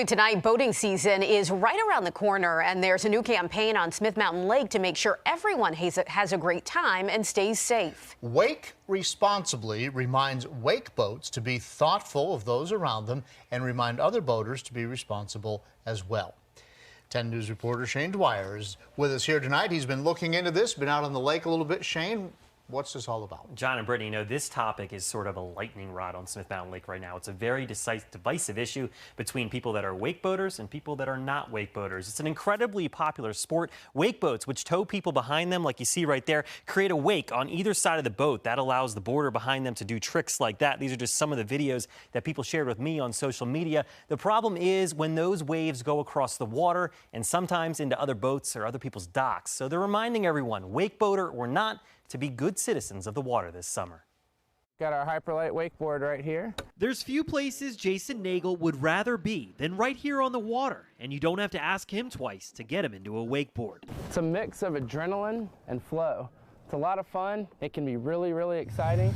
Tonight, boating season is right around the corner, and there's a new campaign on Smith Mountain Lake to make sure everyone has a great time and stays safe. Wake Responsibly reminds wake boats to be thoughtful of those around them and remind other boaters to be responsible as well. 10 News reporter Shane Dwyer is with us here tonight. He's been looking into this, been out on the lake a little bit. Shane, what's this all about? John and Brittany, you know, this topic is sort of a lightning rod on Smith Mountain Lake right now. It's a very divisive issue between people that are wake boaters and people that are not wake boaters. It's an incredibly popular sport. Wake boats, which tow people behind them, like you see right there, create a wake on either side of the boat. That allows the boarder behind them to do tricks like that. These are just some of the videos that people shared with me on social media. The problem is when those waves go across the water and sometimes into other boats or other people's docks. So they're reminding everyone, wake boater or not, to be good citizens of the water this summer. Got our hyperlight wakeboard right here. There's few places Jason Nagel would rather be than right here on the water, and you don't have to ask him twice to get him into a wakeboard. It's a mix of adrenaline and flow. It's a lot of fun. It can be really, really exciting.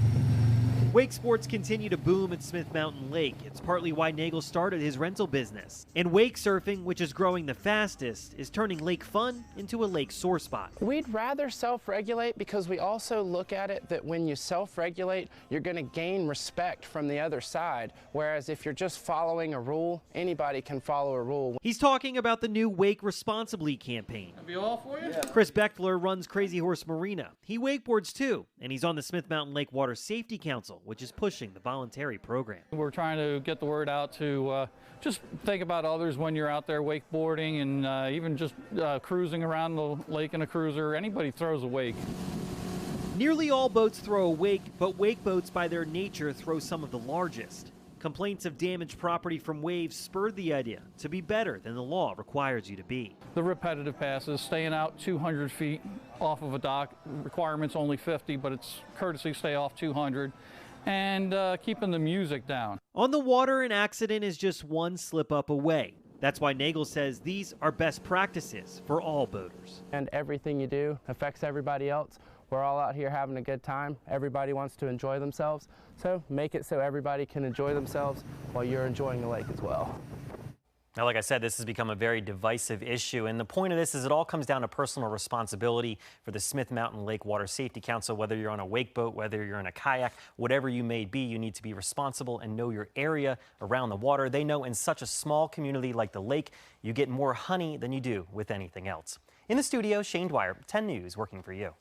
Wake sports continue to boom at Smith Mountain Lake. It's partly why Nagel started his rental business. And wake surfing, which is growing the fastest, is turning lake fun into a lake sore spot. We'd rather self-regulate because we also look at it that when you self-regulate, you're going to gain respect from the other side. Whereas if you're just following a rule, anybody can follow a rule. He's talking about the new Wake Responsibly campaign. That'd be all for you? Yeah. Chris Bechtler runs Crazy Horse Marina. He wakeboards too, and he's on the Smith Mountain Lake Water Safety Council, which is pushing the voluntary program. We're trying to get the word out to just think about others when you're out there wakeboarding and even just cruising around the lake in a cruiser. Anybody throws a wake. Nearly all boats throw a wake, but wake boats by their nature throw some of the largest. Complaints of damaged property from waves spurred the idea to be better than the law requires you to be. The repetitive passes, staying out 200 feet off of a dock, requirement's only 50, but it's courtesy stay off 200. And keeping the music down. On the water, an accident is just one slip up away. That's why Nagel says these are best practices for all boaters. And everything you do affects everybody else. We're all out here having a good time. Everybody wants to enjoy themselves. So make it so everybody can enjoy themselves while you're enjoying the lake as well. Now, like I said, this has become a very divisive issue, and the point of this is it all comes down to personal responsibility for the Smith Mountain Lake Water Safety Council. Whether you're on a wake boat, whether you're in a kayak, whatever you may be, you need to be responsible and know your area around the water. They know in such a small community like the lake, you get more honey than you do with anything else. In the studio, Shane Dwyer, 10 News, working for you.